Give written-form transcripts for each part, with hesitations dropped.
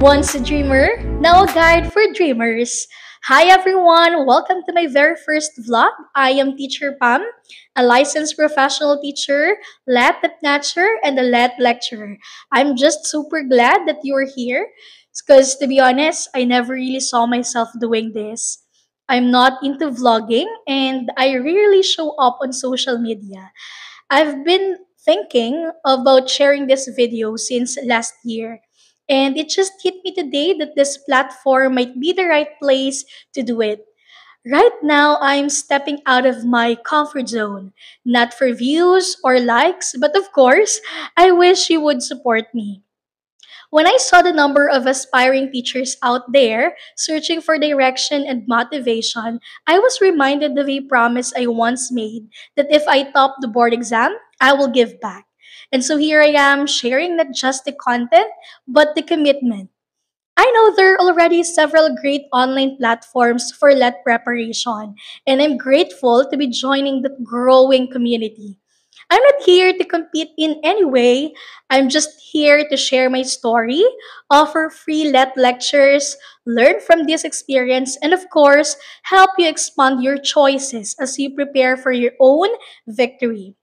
Once a dreamer, now a guide for dreamers. Hi everyone, welcome to my very first vlog. I am Teacher Pam, a licensed professional teacher, LET Natcher, and a LET lecturer. I'm just super glad that you're here because to be honest, I never really saw myself doing this. I'm not into vlogging and I rarely show up on social media. I've been thinking about sharing this video since last year, and it just hit me today that this platform might be the right place to do it. Right now, I'm stepping out of my comfort zone, not for views or likes, but of course, I wish you would support me. When I saw the number of aspiring teachers out there searching for direction and motivation, I was reminded of a promise I once made that if I top the board exam, I will give back. And so here I am sharing not just the content, but the commitment. I know there are already several great online platforms for let preparation, and I'm grateful to be joining that growing community. I'm not here to compete in any way. I'm just here to share my story, offer free let lectures, learn from this experience, and of course, help you expand your choices as you prepare for your own victory.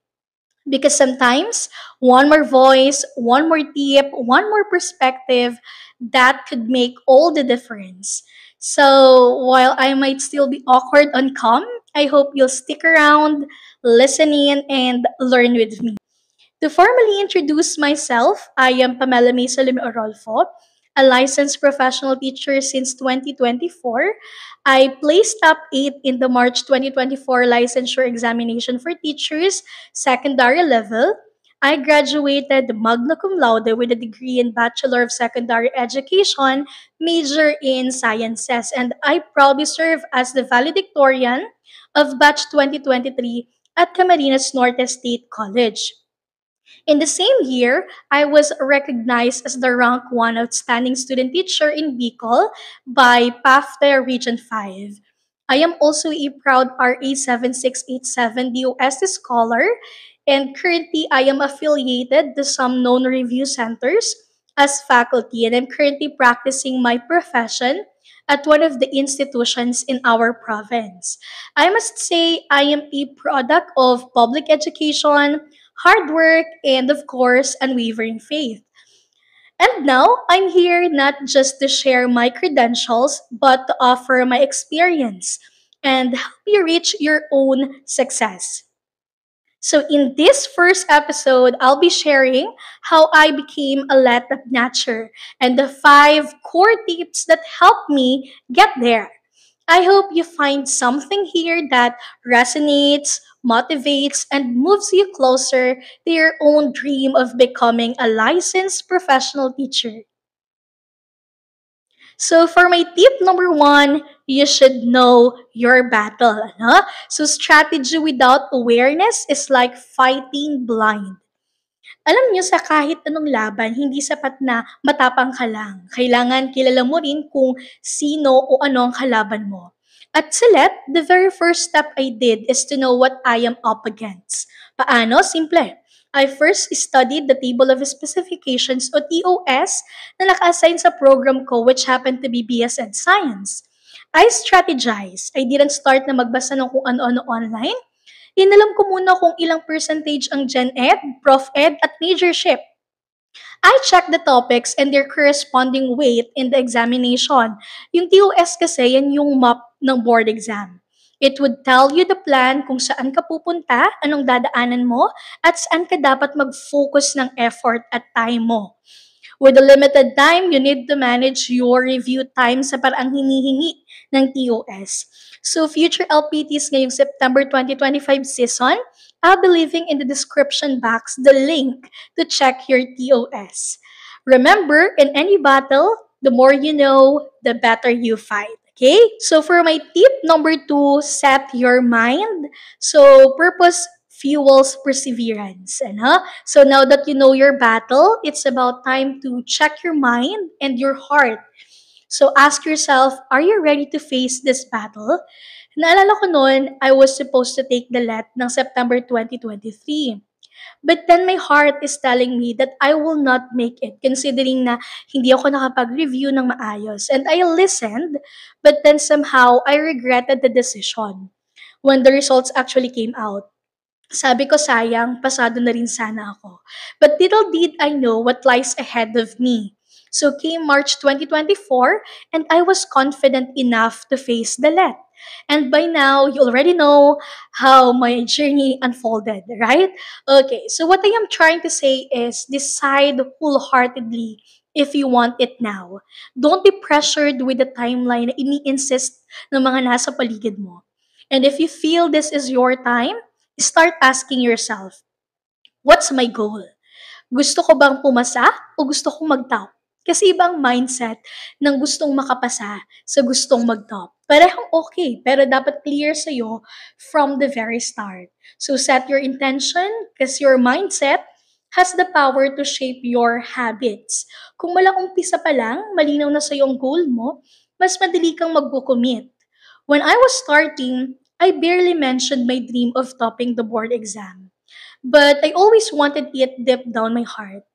Because sometimes one more voice, one more tip, one more perspective, that could make all the difference. So while I might still be awkward on calm, I hope you'll stick around, listen in, and learn with me. To formally introduce myself, I am Pamela May Salome Orolfo, a licensed professional teacher since 2024. I placed top 8 in the March 2024 licensure examination for teachers, secondary level. I graduated magna cum laude with a degree in Bachelor of Secondary Education, major in Sciences, and I proudly serve as the valedictorian of Batch 2023 at Camarines Norte State College. In the same year, I was recognized as the rank 1 outstanding student teacher in Bicol by PAFTA Region 5. I am also a proud RA 7687 DOS scholar, and currently I am affiliated to some known review centers as faculty, and I'm currently practicing my profession at one of the institutions in our province. I must say I am a product of public education, hard work, and of course, unwavering faith. And now, I'm here not just to share my credentials, but to offer my experience and help you reach your own success. So, in this first episode, I'll be sharing how I became a laptop natcher and the 5 core tips that helped me get there. I hope you find something here that resonates, motivates, and moves you closer to your own dream of becoming a licensed professional teacher. So for my tip number 1, you should know your battle. Ano? So strategy without awareness is like fighting blind. Alam niyo sa kahit anong laban, hindi sapat na matapang ka lang. Kailangan kilala mo rin kung sino o ano ang kalaban mo. At sa LET, the very first step I did is to know what I am up against. Paano? Simple. I first studied the Table of Specifications o TOS na naka-assign sa program ko which happened to be BS Ed Science. I strategized. I didn't start na magbasa ng kung ano-ano online. Inalam ko muna kung ilang percentage ang Gen Ed, Prof Ed, at Majorship. I checked the topics and their corresponding weight in the examination. Yung TOS kasi, yan yung map ng board exam. It would tell you the plan kung saan ka pupunta, anong dadaanan mo, at saan ka dapat mag-focus ng effort at time mo. With a limited time, you need to manage your review time sa paraang hinihingi ng TOS. So, future LPTs ngayong September 2025 season, I'll be leaving in the description box the link to check your TOS. Remember, in any battle, the more you know, the better you fight. Okay? So, for my tip number 2, set your mind. So, purpose fuels perseverance. So now that you know your battle, it's about time to check your mind and your heart. So ask yourself, are you ready to face this battle? Naalala ko noon, I was supposed to take the LET ng September 2023. But then my heart is telling me that I will not make it considering na hindi ako nakapag-review ng maayos. And I listened, but then somehow I regretted the decision when the results actually came out. Sabi ko sayang, pasado na rin sana ako. But little did I know what lies ahead of me. So came March 2024 and I was confident enough to face the let. And by now, you already know how my journey unfolded, right? Okay, so what I am trying to say is decide wholeheartedly if you want it now. Don't be pressured with the timeline na ini-insist ng mga nasa paligid mo. And if you feel this is your time, start asking yourself, what's my goal? Gusto ko bang pumasa o gusto kong mag-top? Kasi ibang mindset ng gustong makapasa sa gustong mag-top. Parehong okay, pero dapat clear sa'yo from the very start. So set your intention because your mindset has the power to shape your habits. Kung walang umpisa pa lang, malinaw na sa'yo ang goal mo, mas madali kang mag-commit. When I was starting, I barely mentioned my dream of topping the board exam. But I always wanted it deep down my heart.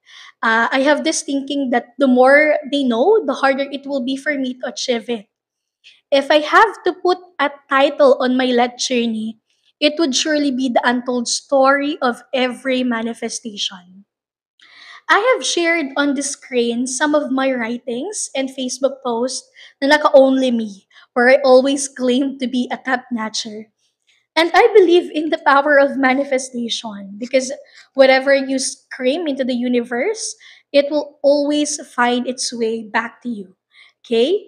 I have this thinking that the more they know, the harder it will be for me to achieve it. If I have to put a title on my let journey, it would surely be the untold story of every manifestation. I have shared on the screen some of my writings and Facebook posts na naka-only me, where I always claim to be a top natcher. And I believe in the power of manifestation because whatever you scream into the universe, it will always find its way back to you. Okay?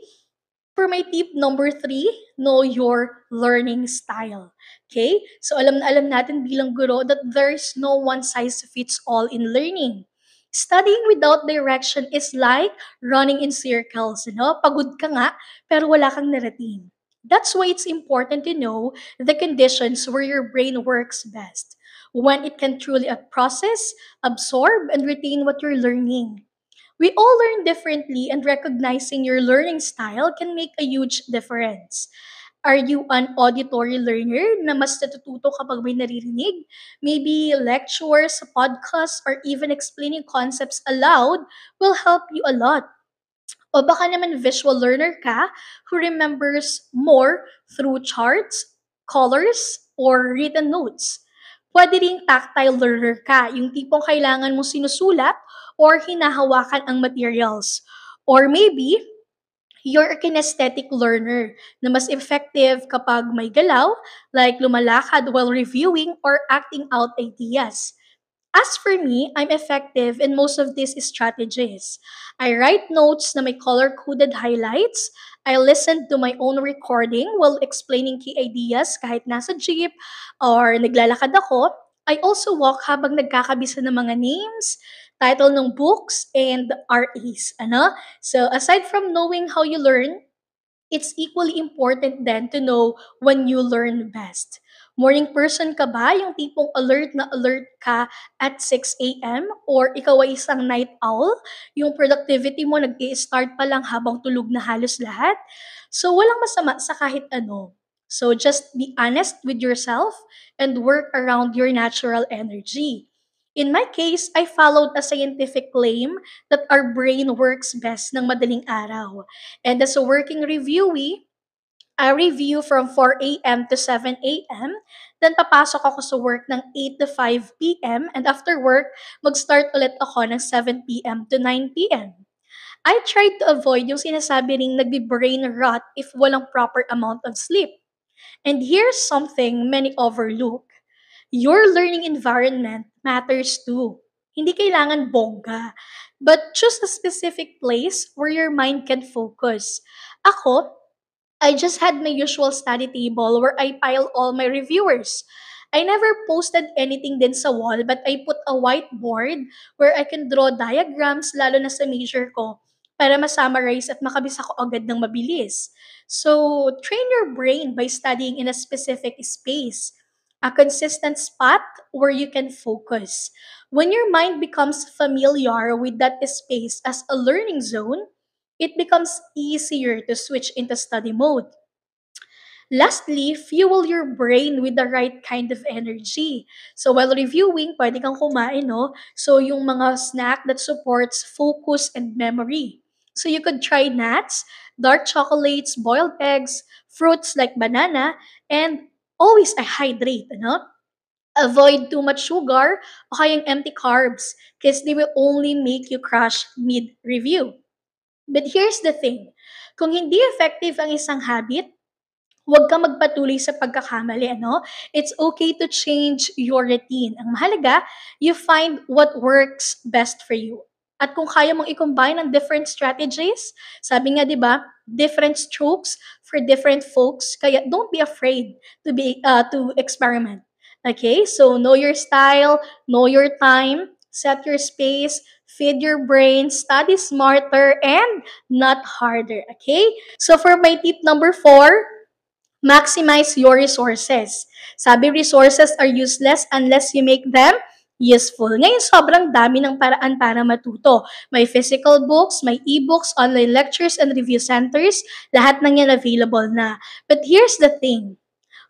For my tip number three, know your learning style. Okay? So alam na alam natin bilang guro that there is no one size fits all in learning. Studying without direction is like running in circles. Pagod ka nga, pero wala kang narating. That's why it's important to know the conditions where your brain works best, when it can truly process, absorb, and retain what you're learning. We all learn differently, and recognizing your learning style can make a huge difference. Are you an auditory learner na mas natututo kapag may naririnig? Maybe lectures, podcasts, or even explaining concepts aloud will help you a lot. O baka naman visual learner ka who remembers more through charts, colors, or written notes. Pwede ring tactile learner ka, yung tipong kailangan mo sinusulat or hinahawakan ang materials. Or maybe, you're a kinesthetic learner na mas effective kapag may galaw, like lumalakad while reviewing or acting out ideas. As for me, I'm effective in most of these strategies. I write notes na may color-coded highlights. I listen to my own recording while explaining key ideas kahit nasa jeep or naglalakad ako. I also walk habang nagkakabisa ng mga names, title ng books, and RAs. Ano? So aside from knowing how you learn, it's equally important then to know when you learn best. Morning person ka ba? Yung tipong alert na alert ka at 6 a.m. Or ikaw ay isang night owl? Yung productivity mo nag-i-start pa lang habang tulog na halos lahat? So walang masama sa kahit ano. So just be honest with yourself and work around your natural energy. In my case, I followed a scientific claim that our brain works best ng madaling araw. And as a working reviewee, I review from 4 a.m. to 7 a.m. Then papasok ako sa work ng 8 to 5 p.m. And after work, mag-start ulit ako ng 7 p.m. to 9 p.m. I tried to avoid yung sinasabi ring nagbi-brain rot if walang proper amount of sleep. And here's something many overlook. Your learning environment matters too. Hindi kailangan bongga, but choose a specific place where your mind can focus. Ako, I just had my usual study table where I pile all my reviewers. I never posted anything din sa wall, but I put a whiteboard where I can draw diagrams lalo na sa major ko para ma-summarize at makabisa ko agad ng mabilis. So, train your brain by studying in a specific space, a consistent spot where you can focus. When your mind becomes familiar with that space as a learning zone, it becomes easier to switch into study mode. Lastly, fuel your brain with the right kind of energy. So while reviewing, pwede kang kumain, no? So yung mga snack that supports focus and memory. So you could try nuts, dark chocolates, boiled eggs, fruits like banana, and always hydrate, ano? Avoid too much sugar o kayang empty carbs because they will only make you crash mid-review. But here's the thing, kung hindi effective ang isang habit, huwag kang magpatuloy sa pagkakamali, ano? It's okay to change your routine. Ang mahalaga, you find what works best for you. At kung kaya mong i-combine ang different strategies, sabi nga 'di ba, different strokes for different folks, kaya don't be afraid to experiment. Okay? So know your style, know your time, set your space, feed your brain, study smarter and not harder. Okay? So for my tip number 4, maximize your resources. Sabi, resources are useless unless you make them useful. Ngayon, sobrang dami ng paraan para matuto. May physical books, may e-books, online lectures, and review centers. Lahat ng yan available na. But here's the thing.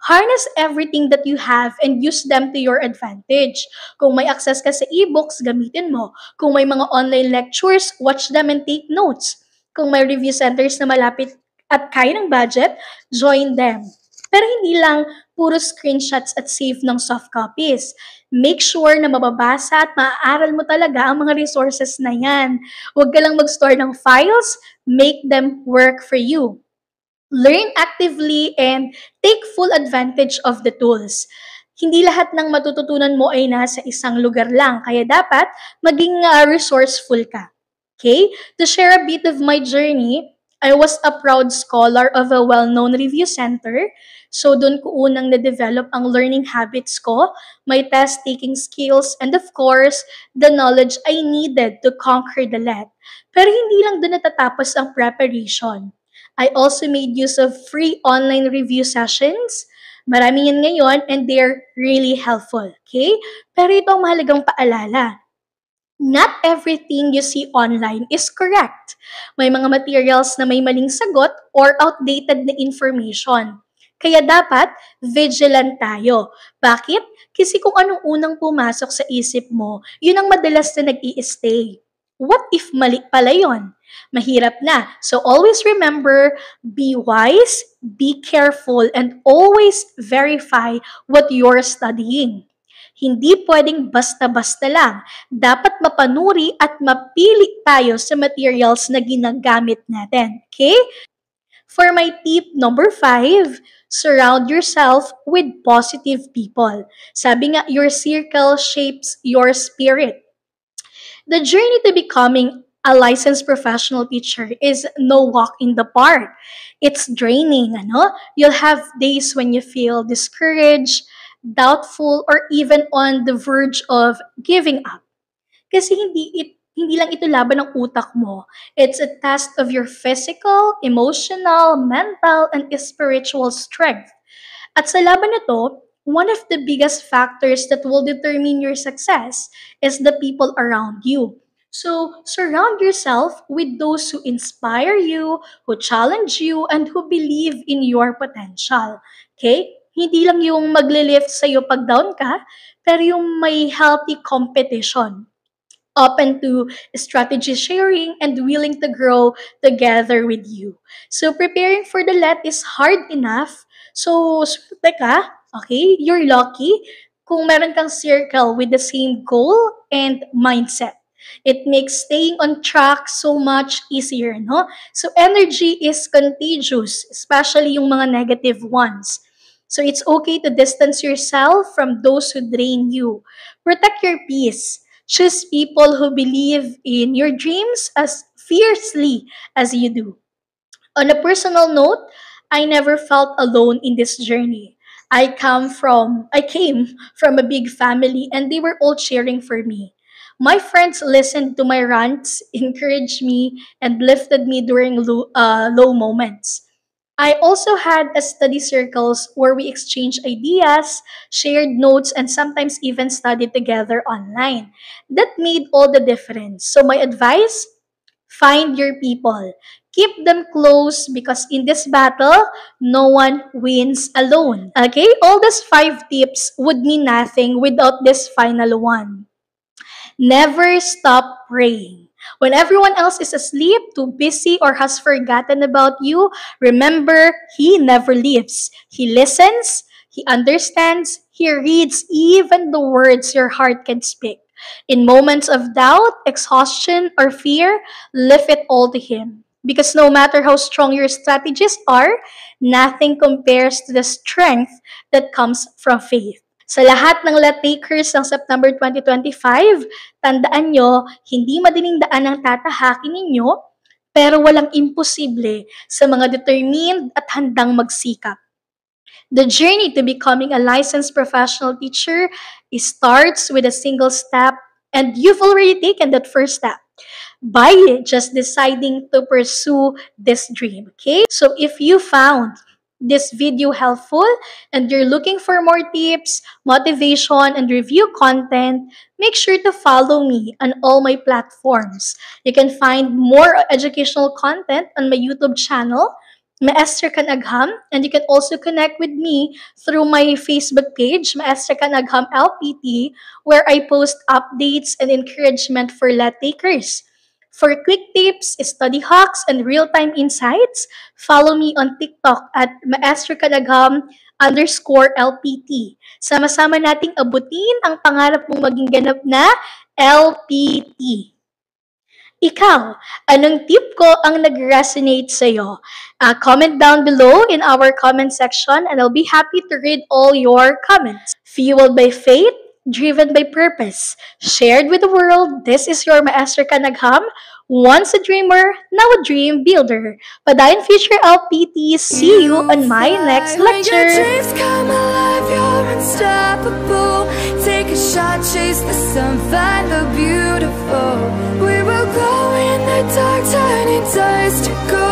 Harness everything that you have and use them to your advantage. Kung may access ka sa e-books, gamitin mo. Kung may mga online lectures, watch them and take notes. Kung may review centers na malapit at kaya ng budget, join them. Pero hindi lang puro screenshots at save ng soft copies. Make sure na mababasa at maaaral mo talaga ang mga resources na yan. Huwag ka lang mag-store ng files, make them work for you. Learn actively and take full advantage of the tools. Hindi lahat ng matututunan mo ay nasa isang lugar lang, kaya dapat maging resourceful ka. Okay? To share a bit of my journey, I was a proud scholar of a well-known review center. So doon ko unang na-develop ang learning habits ko, my test-taking skills, and of course, the knowledge I needed to conquer the let. Pero hindi lang doon natatapos ang preparation. I also made use of free online review sessions. Marami yan ngayon and they're really helpful. Okay? Pero ito ang mahalagang paalala. Not everything you see online is correct. May mga materials na may maling sagot or outdated na information. Kaya dapat vigilant tayo. Bakit? Kasi kung anong unang pumasok sa isip mo, yun ang madalas na nag-i-stay. What if mali pala yun? Mahirap na. So always remember, be wise, be careful, and always verify what you're studying. Hindi pwedeng basta-basta lang. Dapat mapanuri at mapili tayo sa materials na ginagamit natin. Okay? For my tip number 5, surround yourself with positive people. Sabi nga, your circle shapes your spirit. The journey to becoming a licensed professional teacher is no walk in the park. It's draining, ano? You'll have days when you feel discouraged, doubtful, or even on the verge of giving up. Kasi hindi lang ito laban ng utak mo. It's a test of your physical, emotional, mental, and spiritual strength. At sa laban na to, one of the biggest factors that will determine your success is the people around you. So, surround yourself with those who inspire you, who challenge you, and who believe in your potential. Okay? Hindi lang yung magle-lift sa'yo pag down ka, pero yung may healthy competition, open to strategy sharing, and willing to grow together with you. So preparing for the let is hard enough. So, swerte ka, okay? You're lucky kung meron kang circle with the same goal and mindset. It makes staying on track so much easier, no? So energy is contagious, especially yung mga negative ones. So it's okay to distance yourself from those who drain you. Protect your peace. Choose people who believe in your dreams as fiercely as you do. On a personal note, I never felt alone in this journey. I came from a big family and they were all cheering for me. My friends listened to my rants, encouraged me, and lifted me during low moments. I also had a study circles where we exchanged ideas, shared notes, and sometimes even studied together online. That made all the difference. So my advice, find your people. Keep them close because in this battle, no one wins alone. Okay? All these 5 tips would mean nothing without this final one. Never stop praying. When everyone else is asleep, too busy, or has forgotten about you, remember, He never leaves. He listens, He understands, He reads even the words your heart can speak. In moments of doubt, exhaustion, or fear, lift it all to Him. Because no matter how strong your strategies are, nothing compares to the strength that comes from faith. Sa lahat ng lot takers ng September 2025, tandaan nyo, hindi madaling daan ang tatahakin ninyo, pero walang imposible sa mga determined at handang magsikap. The journey to becoming a licensed professional teacher starts with a single step, and you've already taken that first step by just deciding to pursue this dream. Okay? So if you found this video helpful and you're looking for more tips, motivation, and review content, make sure to follow me on all my platforms. You can find more educational content on my YouTube channel, Maestra Kan Agham, and you can also connect with me through my Facebook page, Maestra Kan Agham LPT, where I post updates and encouragement for lot takers. For quick tips, study hacks, and real-time insights, follow me on TikTok at maestrakanagam_LPT. Sama-sama nating abutin ang pangarap mong maging ganap na LPT. Ikaw, anong tip ko ang nag-resonate sa'yo? Comment down below in our comment section and I'll be happy to read all your comments. Fueled by faith, driven by purpose, shared with the world, this is your Maestra Kan Agham, once a dreamer, now a dream builder. Padayon Future LPT, see you on my next lecture. When your dreams come alive, you're unstoppable. Take a shot, chase the sun, find the beautiful. We will go in the dark, turning dust to gold.